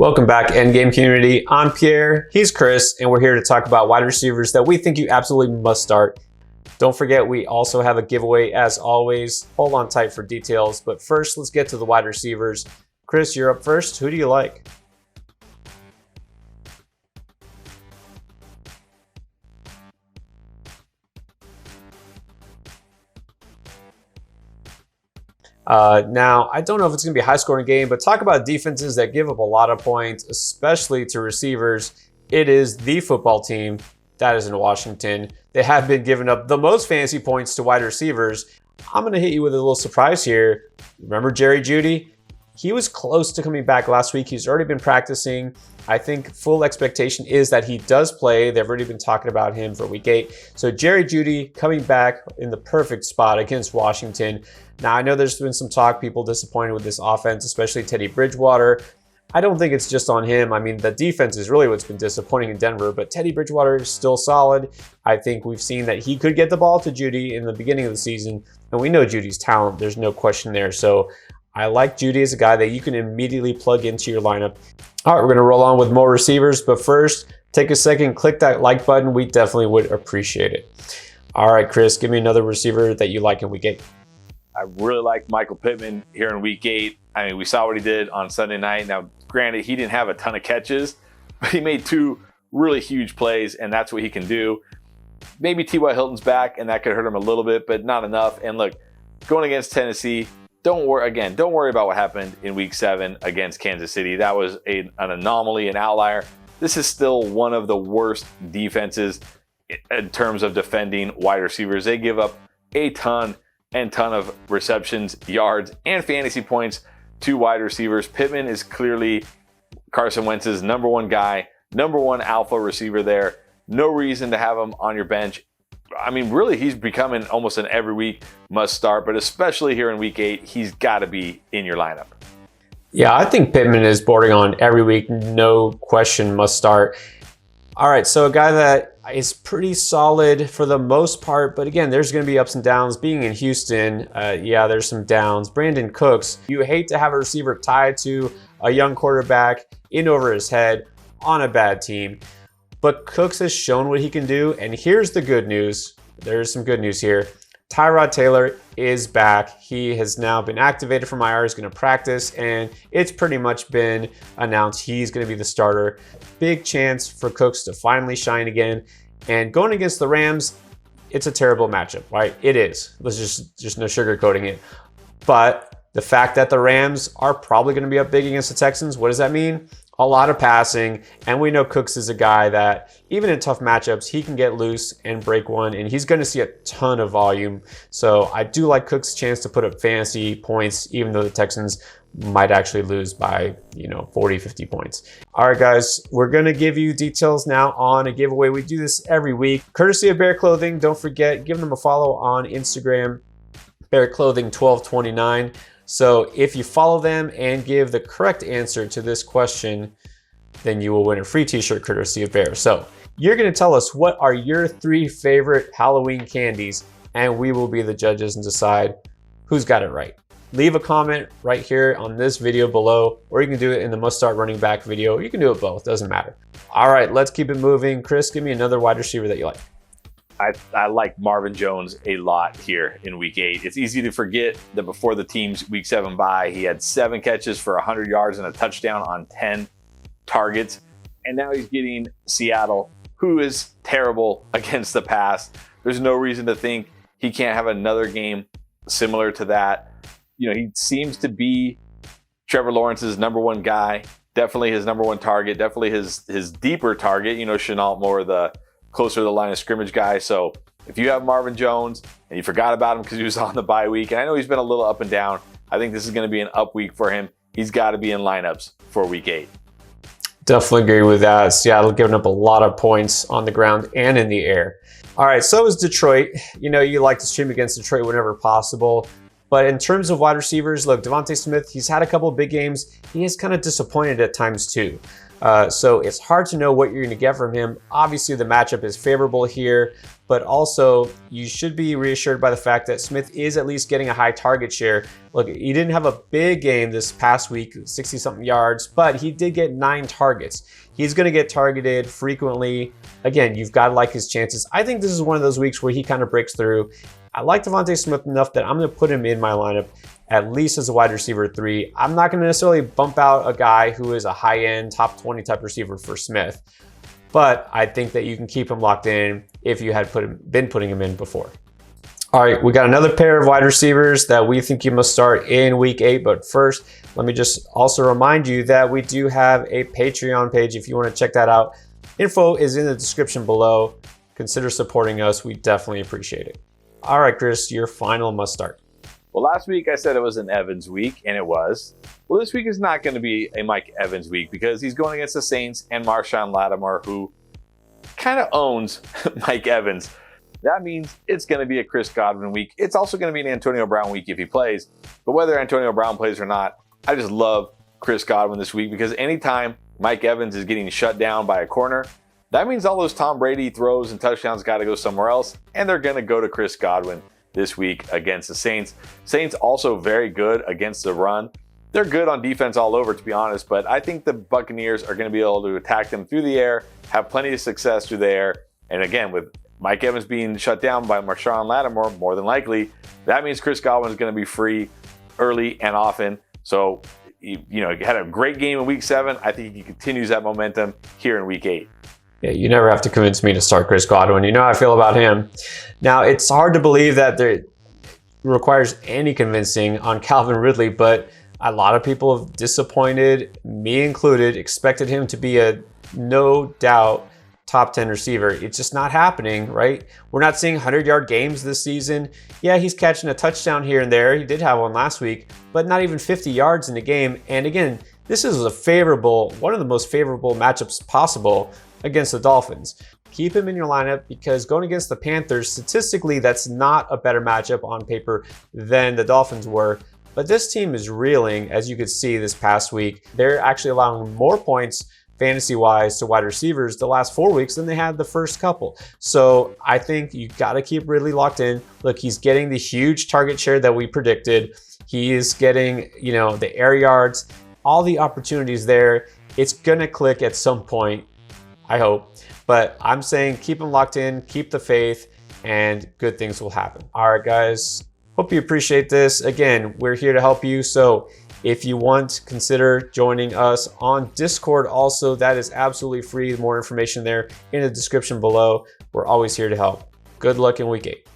Welcome back, Endgame community. I'm Pierre, he's Chris, and we're here to talk about wide receivers that we think you absolutely must start. Don't forget, we also have a giveaway as always. Hold on tight for details, but first, let's get to the wide receivers. Chris, you're up first. Who do you like? Now, I don't know if it's going to be a high-scoring game, but talk about defenses that give up a lot of points, especially to receivers. It is the football team that is in Washington. They have been giving up the most fantasy points to wide receivers. I'm going to hit you with a little surprise here. Remember Jerry Jeudy? He was close to coming back last week. He's already been practicing. I think full expectation is that he does play. They've already been talking about him for week 8. So Jerry Jeudy coming back in the perfect spot against Washington. Now, I know there's been some talk, people disappointed with this offense, especially Teddy Bridgewater. I don't think it's just on him. I mean, the defense is really what's been disappointing in Denver, but Teddy Bridgewater is still solid. I think we've seen that he could get the ball to Jeudy in the beginning of the season, and we know Judy's talent. There's no question there. So I like Jeudy as a guy that you can immediately plug into your lineup. All right, we're going to roll on with more receivers, but first, take a second, click that like button. We definitely would appreciate it. All right, Chris, give me another receiver that you like in week 8. I really like Michael Pittman here in week 8. I mean, we saw what he did on Sunday night. Now, granted, he didn't have a ton of catches, but he made 2 really huge plays, and that's what he can do. Maybe T.Y. Hilton's back, and that could hurt him a little bit, but not enough. And look, going against Tennessee, don't worry about what happened in week 7 against Kansas City. That was an anomaly, an outlier. This is still one of the worst defenses in terms of defending wide receivers. They give up a ton of receptions, yards, and fantasy points to wide receivers. Pittman is clearly Carson Wentz's number 1 guy, number 1 alpha receiver there. No reason to have him on your bench. I mean, really, he's becoming almost an every week must start, but especially here in week 8, he's got to be in your lineup. Yeah, I think Pittman is bordering on every week, no question, must start. All right, so a guy that is pretty solid for the most part, but again, there's going to be ups and downs. Being in Houston, yeah, there's some downs. Brandon Cooks, you hate to have a receiver tied to a young quarterback in over his head on a bad team, but Cooks has shown what he can do, and here's the good news. There's some good news here. Tyrod Taylor is back. He has now been activated from IR. He's going to practice, and it's pretty much been announced he's going to be the starter. Big chance for Cooks to finally shine again. And going against the Rams, it's a terrible matchup, right? It is. Let's just no sugarcoating it. But the fact that the Rams are probably going to be up big against the Texans, what does that mean? A lot of passing, and we know Cooks is a guy that even in tough matchups, he can get loose and break one, and he's going to see a ton of volume. So I do like Cooks' chance to put up fantasy points, even though the Texans might actually lose by 40, 50 points. All right, guys, we're going to give you details now on a giveaway. We do this every week, courtesy of Bear Clothing. Don't forget, give them a follow on Instagram, Bear Clothing 1229. So if you follow them and give the correct answer to this question, then you will win a free t-shirt courtesy of Bear. So you're going to tell us what are your 3 favorite Halloween candies, and we will be the judges and decide who's got it right. Leave a comment right here on this video below, or you can do it in the must start running back video. You can do it both, doesn't matter. All right, let's keep it moving. Chris, give me another wide receiver that you like. I like Marvin Jones a lot here in week 8. It's easy to forget that before the team's week 7 bye, he had 7 catches for 100 yards and a touchdown on 10 targets. And now he's getting Seattle, who is terrible against the pass. There's no reason to think he can't have another game similar to that. He seems to be Trevor Lawrence's number 1 guy, definitely his number 1 target, definitely his deeper target. Chenault more the closer to the line of scrimmage guy. So if you have Marvin Jones and you forgot about him because he was on the bye week, and I know he's been a little up and down, I think this is going to be an up week for him. He's got to be in lineups for week 8. Definitely agree with that. Seattle giving up a lot of points on the ground and in the air. All right, so is Detroit. You like to stream against Detroit whenever possible. But in terms of wide receivers, look, Devontae Smith, he's had a couple of big games. He is kind of disappointed at times too. So it's hard to know what you're going to get from him. Obviously, the matchup is favorable here, but also you should be reassured by the fact that Smith is at least getting a high target share. Look, he didn't have a big game this past week, 60-something yards, but he did get 9 targets. He's going to get targeted frequently. Again, you've got to like his chances. I think this is one of those weeks where he kind of breaks through. I like Devontae Smith enough that I'm going to put him in my lineup at least as a wide receiver 3. I'm not going to necessarily bump out a guy who is a high-end top 20 type receiver for Smith, but I think that you can keep him locked in if you had been putting him in before. All right, we got another pair of wide receivers that we think you must start in week 8. But first, let me just also remind you that we do have a Patreon page if you want to check that out. Info is in the description below. Consider supporting us. We definitely appreciate it. All right, Chris, your final must start. Well, last week I said it was an Evans week, and it was. Well, this week is not going to be a Mike Evans week because he's going against the Saints and Marshawn Lattimore, who kind of owns Mike Evans. That means it's going to be a Chris Godwin week. It's also going to be an Antonio Brown week if he plays. But whether Antonio Brown plays or not, I just love Chris Godwin this week because anytime Mike Evans is getting shut down by a corner, that means all those Tom Brady throws and touchdowns got to go somewhere else, and they're going to go to Chris Godwin this week against the Saints. Saints also very good against the run. They're good on defense all over, to be honest, but I think the Buccaneers are going to be able to attack them through the air, have plenty of success through the air. And again, with Mike Evans being shut down by Marshawn Lattimore, more than likely, that means Chris Godwin is going to be free early and often. So, he had a great game in week 7. I think he continues that momentum here in week 8. Yeah, you never have to convince me to start Chris Godwin. You know how I feel about him. Now, it's hard to believe that there requires any convincing on Calvin Ridley, but a lot of people have disappointed, me included, expected him to be a no doubt top 10 receiver. It's just not happening, right? We're not seeing 100-yard games this season. Yeah, he's catching a touchdown here and there. He did have one last week, but not even 50 yards in the game. And again, this is one of the most favorable matchups possible against the Dolphins. Keep him in your lineup because going against the Panthers, statistically, that's not a better matchup on paper than the Dolphins were. But this team is reeling, as you could see this past week. They're actually allowing more points fantasy-wise to wide receivers the last 4 weeks than they had the first couple. So I think you got to keep Ridley locked in. Look, he's getting the huge target share that we predicted. He is getting, the air yards, all the opportunities there. It's going to click at some point, I hope. But I'm saying keep him locked in, keep the faith, and good things will happen. All right, guys. Hope you appreciate this. Again, we're here to help you. So if you want, consider joining us on Discord also. That is absolutely free. More information there in the description below. We're always here to help. Good luck in week 8.